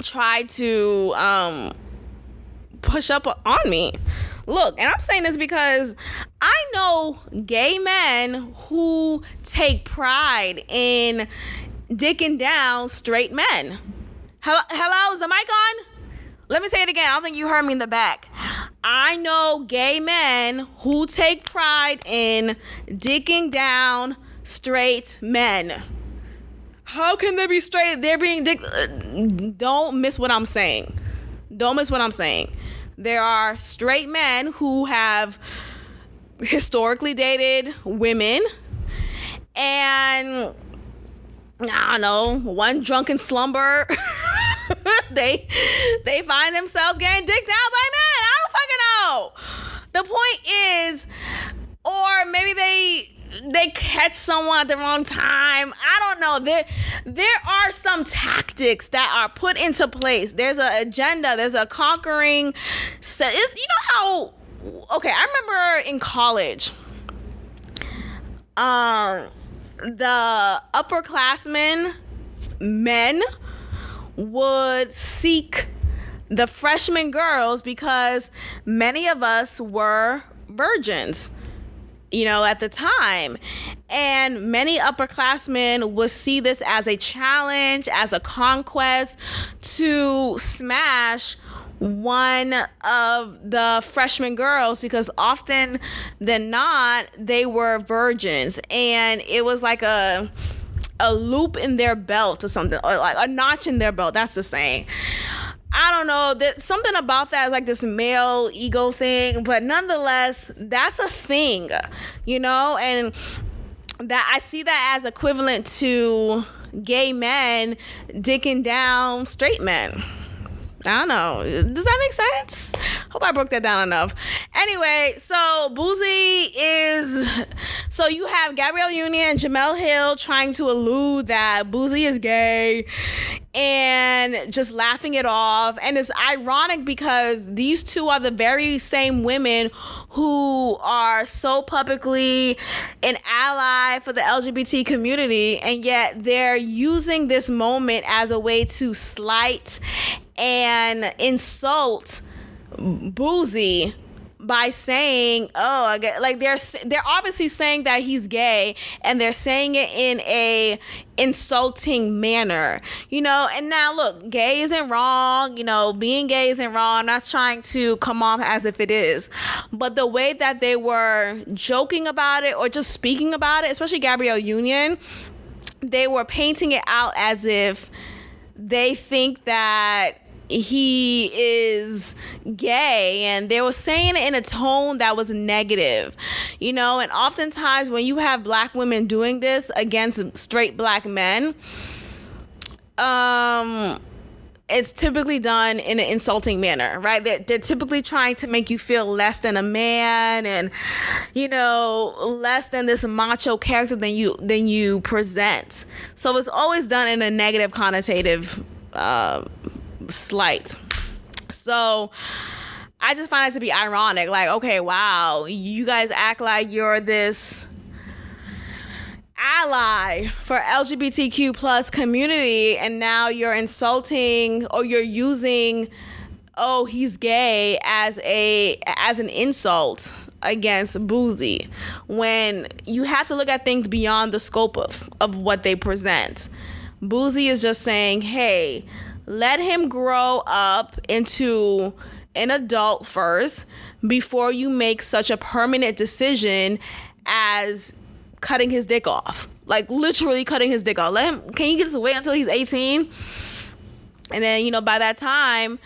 try to push up on me. Look, and I'm saying this because I know gay men who take pride in dicking down straight men. Hello, is the mic on? Let me say it again. I don't think you heard me in the back. I know gay men who take pride in dicking down straight men. How can they be straight? They're being don't miss what I'm saying. Don't miss what I'm saying. There are straight men who have historically dated women, and I don't know, one drunken slumber, they find themselves getting dicked out by men. I don't fucking know. The point is, or maybe they catch someone at the wrong time. I don't know. There are some tactics that are put into place. There's an agenda. There's a conquering. How? Okay, I remember in college, the upperclassmen men would seek the freshman girls because many of us were virgins, at the time. And many upperclassmen would see this as a challenge, as a conquest to smash one of the freshman girls, because often than not, they were virgins. And it was like a loop in their belt or something, or like a notch in their belt. That's the saying. I don't know. There's something about that is like this male ego thing, but nonetheless, that's a thing, you know, and that I see that as equivalent to gay men dicking down straight men. I don't know. Does that make sense? Hope I broke that down enough. Anyway, so Boosie is... So you have Gabrielle Union and Jemele Hill trying to allude that Boosie is gay and just laughing it off. And it's ironic because these two are the very same women who are so publicly an ally for the LGBT community, and yet they're using this moment as a way to slight and insult Boosie by saying, oh, I get, like they're obviously saying that he's gay, and they're saying it in a insulting manner, you know. And now look, gay isn't wrong, you know, being gay isn't wrong. I'm not trying to come off as if it is, but the way that they were joking about it or just speaking about it, especially Gabrielle Union, they were painting it out as if they think that he is gay, and they were saying it in a tone that was negative, you know. And oftentimes when you have black women doing this against straight black men, it's typically done in an insulting manner, right? They're typically trying to make you feel less than a man, and, you know, less than this macho character than you present. So it's always done in a negative connotative slight. So I just find it to be ironic. Like, okay, wow, you guys act like you're this ally for LGBTQ plus community, and now you're insulting, or you're using, oh, he's gay as an insult against Boosie, when you have to look at things beyond the scope of what they present. Boosie is just saying, hey, let him grow up into an adult first before you make such a permanent decision as cutting his dick off. Like, literally cutting his dick off. Can you just wait until he's 18? And then, you know, by that time,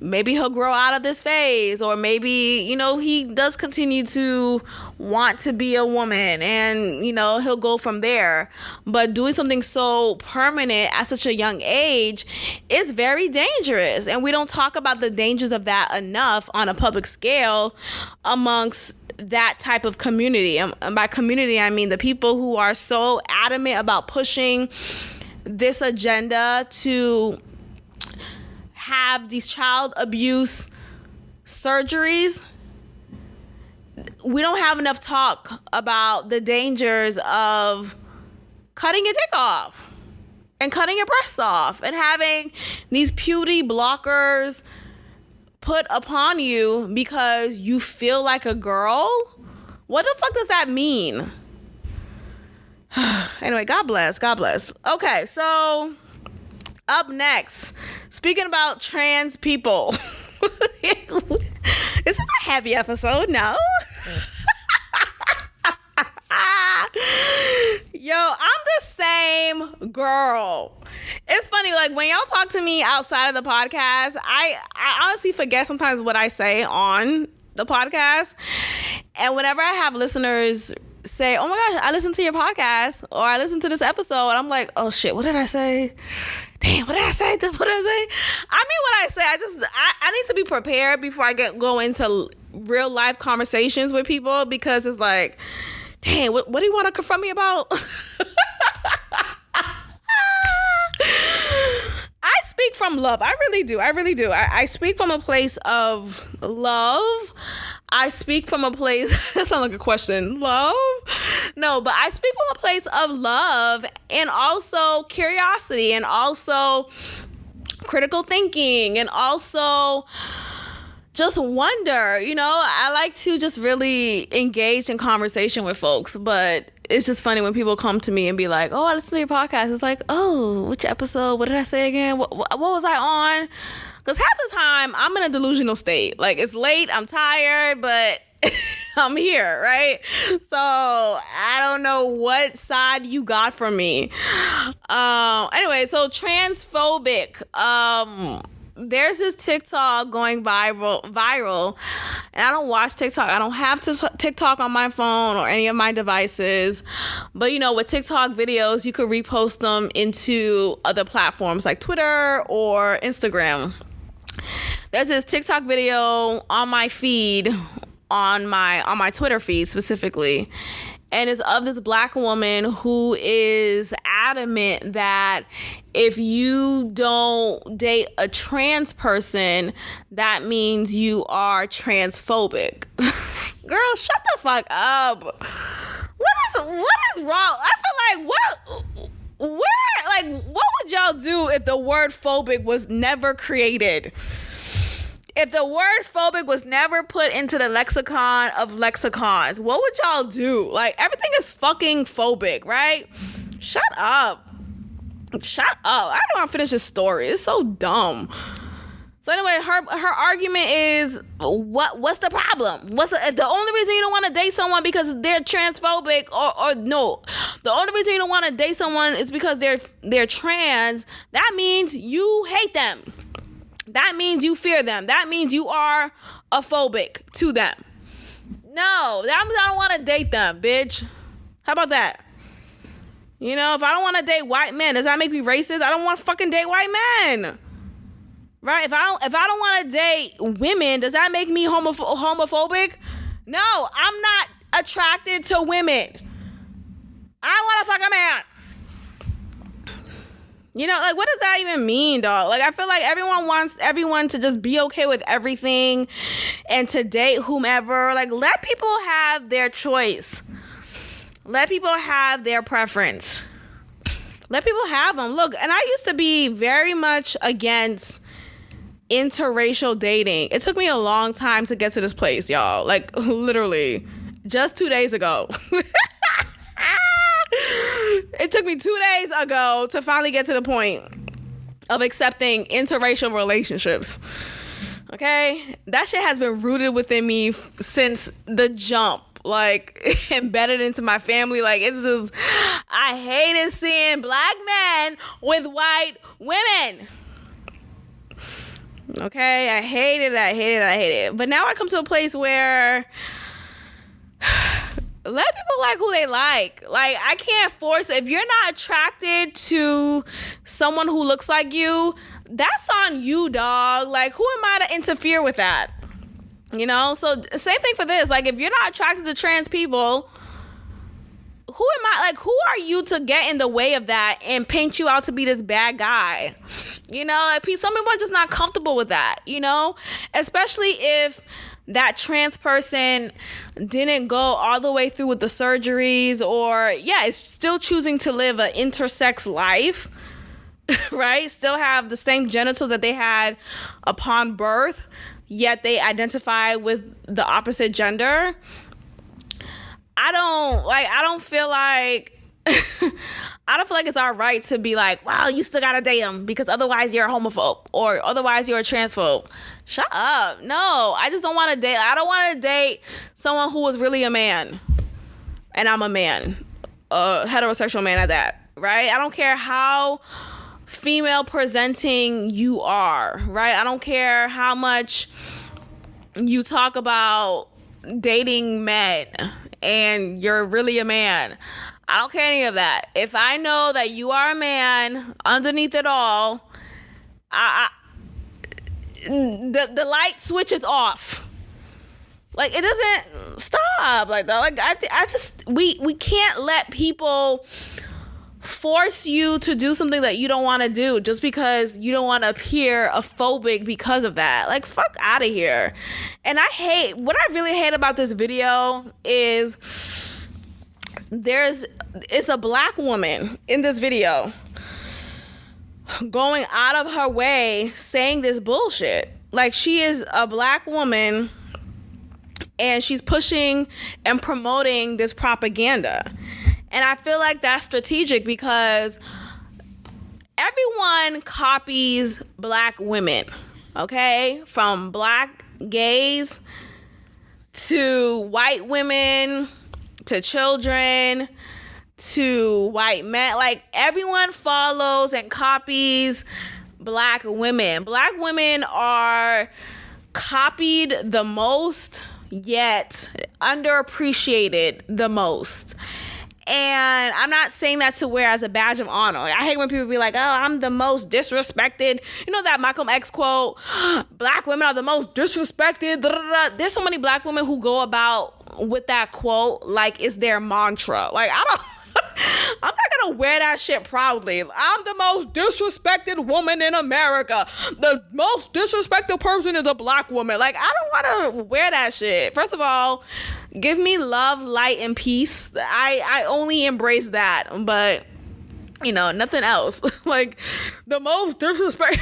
maybe he'll grow out of this phase, or maybe, you know, he does continue to want to be a woman, and, you know, he'll go from there. But doing something so permanent at such a young age is very dangerous, and we don't talk about the dangers of that enough on a public scale amongst that type of community. And by community, I mean the people who are so adamant about pushing this agenda to have these child abuse surgeries. We don't have enough talk about the dangers of cutting your dick off and cutting your breasts off and having these puberty blockers put upon you because you feel like a girl. What the fuck does that mean? Anyway, God bless. Okay, so up next, speaking about trans people. This is a heavy episode, no? Yo, I'm the same girl. It's funny, like, when y'all talk to me outside of the podcast, I honestly forget sometimes what I say on the podcast. And whenever I have listeners say, oh my gosh, I listened to your podcast, or I listened to this episode, I'm like, oh shit, what did I say? Damn, what did I say? I mean what I say. I need to be prepared before I go into real life conversations with people, because it's like, damn, what do you want to confront me about? I speak from love. I really do. I speak from a place of love. I speak from a place, that sounds like a question, love? No, but I speak from a place of love, and also curiosity, and also critical thinking, and also just wonder. You know, I like to just really engage in conversation with folks, but it's just funny when people come to me and be like, oh, I listened to your podcast. It's like, oh, which episode? What did I say again? What was I on? Because half the time I'm in a delusional state. Like, it's late, I'm tired, but I'm here, right? So I don't know what side you got from me. Anyway, so transphobic. There's this TikTok going viral, and I don't watch TikTok. I don't have TikTok on my phone or any of my devices. But with TikTok videos, you could repost them into other platforms like Twitter or Instagram. There's this TikTok video on my feed, on my Twitter feed specifically, and it's of this black woman who is adamant that if you don't date a trans person, that means you are transphobic. Girl, shut the fuck up. What is wrong? I feel like what would y'all do if the word phobic was never created? If the word phobic was never put into the lexicon of lexicons, what would y'all do? Like, everything is fucking phobic, right? Shut up. I don't want to finish this story. It's so dumb. So anyway, her argument is, what's the problem? The only reason you don't want to date someone because they're transphobic, or no, the only reason you don't want to date someone is because they're trans, that means you hate them. That means you fear them. That means you are a phobic to them. No, that means I don't want to date them, bitch. How about that? If I don't want to date white men, does that make me racist? I don't want to fucking date white men. Right? If I don't want to date women, does that make me homophobic? No, I'm not attracted to women. I want to fuck a man. What does that even mean, dog? Like, I feel like everyone wants everyone to just be okay with everything and to date whomever. Like, let people have their choice. Let people have their preference. Let people have them. Look, and I used to be very much against interracial dating. It took me a long time to get to this place, y'all. Like, literally, just 2 days ago. It took me 2 days ago to finally get to the point of accepting interracial relationships. Okay? That shit has been rooted within me since the jump. Like, embedded into my family. Like, it's just, I hated seeing black men with white women. Okay? I hated it. But now I come to a place where let people like who they like. Like, I can't force it. If you're not attracted to someone who looks like you, that's on you, dog. Like, who am I to interfere with that? So same thing for this. Like, if you're not attracted to trans people, who am I? Like, who are you to get in the way of that and paint you out to be this bad guy? Like, some people are just not comfortable with that, especially if that trans person didn't go all the way through with the surgeries, or is still choosing to live an intersex life, right? Still have the same genitals that they had upon birth, yet they identify with the opposite gender. I don't feel like it's our right to be like, wow, you still gotta date him because otherwise you're a homophobe or otherwise you're a transphobe. Shut up. No, I just don't want to date. I don't want to date someone who was really a man, and I'm a man, a heterosexual man at that, right? I don't care how female presenting you are, right? I don't care how much you talk about dating men and you're really a man. I don't care any of that. If I know that you are a man underneath it all, the light switches off. Like, it doesn't stop like that. Like, I just we can't let people force you to do something that you don't want to do just because you don't want to appear a phobic because of that. Like, fuck out of here. And what I really hate about this video is it's a black woman in this video going out of her way saying this bullshit. Like, she is a black woman and she's pushing and promoting this propaganda. And I feel like that's strategic because everyone copies black women, okay? From black gays to white women, to children, to white men. Like, everyone follows and copies Black women. Black women are copied the most, yet underappreciated the most. And I'm not saying that to wear as a badge of honor. I hate when people be like, oh, I'm the most disrespected. You know that Malcolm X quote, Black women are the most disrespected. There's so many Black women who go about with that quote like it's their mantra. Like, I'm not gonna wear that shit proudly. I'm the most disrespected woman in America. The most disrespected person is a Black woman. Like, I don't want to wear that shit. First of all, give me love, light, and peace. I only embrace that, but nothing else. Like, the most disrespect.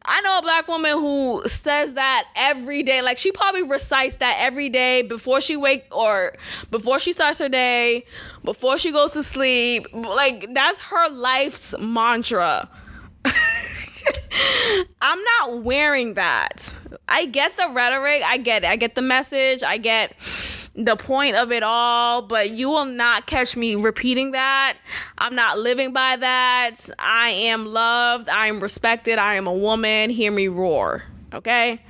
I know a Black woman who says that every day. Like, she probably recites that every day before she before she starts her day, before she goes to sleep. Like, that's her life's mantra. I'm not wearing that. I get the rhetoric. I get it. I get the message. I get the point of it all, but you will not catch me repeating that. I'm not living by that. I am loved. I am respected. I am a woman. Hear me roar. Okay?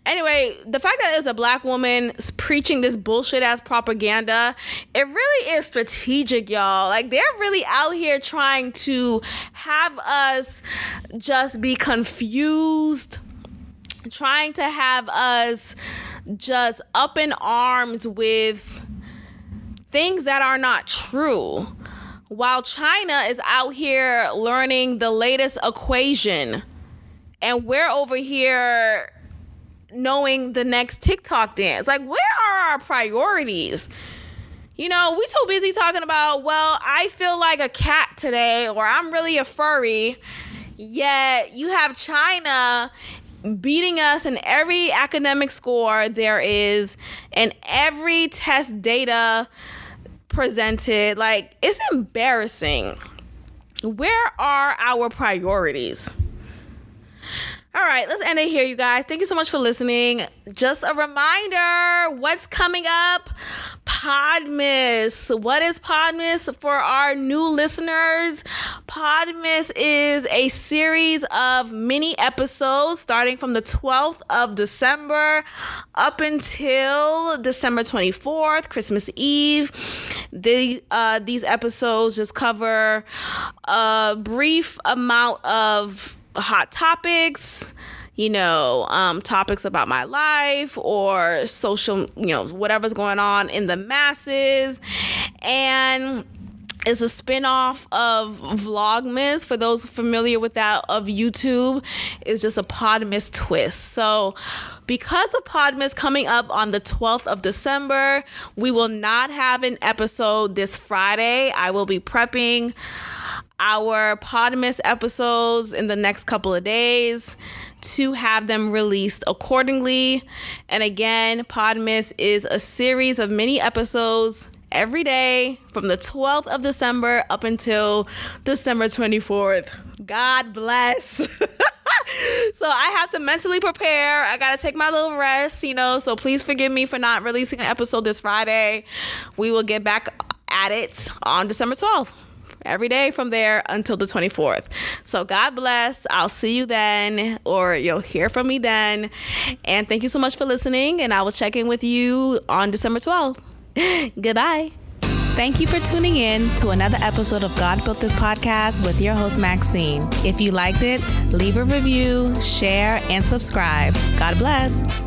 Anyway, the fact that there's a Black woman preaching this bullshit ass propaganda, it really is strategic, y'all. Like, they're really out here trying to have us just be confused, trying to have us just up in arms with things that are not true, while China is out here learning the latest equation, and we're over here knowing the next TikTok dance. Like, where are our priorities? We too busy talking about, well, I feel like a cat today, or I'm really a furry, yet you have China beating us in every academic score there is and every test data presented. Like, it's embarrassing. Where are our priorities? All right, let's end it here, you guys. Thank you so much for listening. Just a reminder, what's coming up? Podmas. What is Podmas for our new listeners? Podmas is a series of mini episodes starting from the 12th of December up until December 24th, Christmas Eve. These episodes just cover a brief amount of hot topics, topics about my life or social, whatever's going on in the masses. And it's a spin-off of Vlogmas. For those familiar with that, of YouTube, it's just a Podmas twist. So because of Podmas coming up on the 12th of December, we will not have an episode this Friday. I will be prepping our Podmas episodes in the next couple of days to have them released accordingly. And again, Podmas is a series of mini episodes every day from the 12th of December up until December 24th. God bless. So I have to mentally prepare. I got to take my little rest, so please forgive me for not releasing an episode this Friday. We will get back at it on December 12th. Every day from there until the 24th. So God bless. I'll see you then, or you'll hear from me then. And thank you so much for listening. And I will check in with you on December 12th. Goodbye. Thank you for tuning in to another episode of God Built This Podcast with your host, Maxine. If you liked it, leave a review, share, and subscribe. God bless.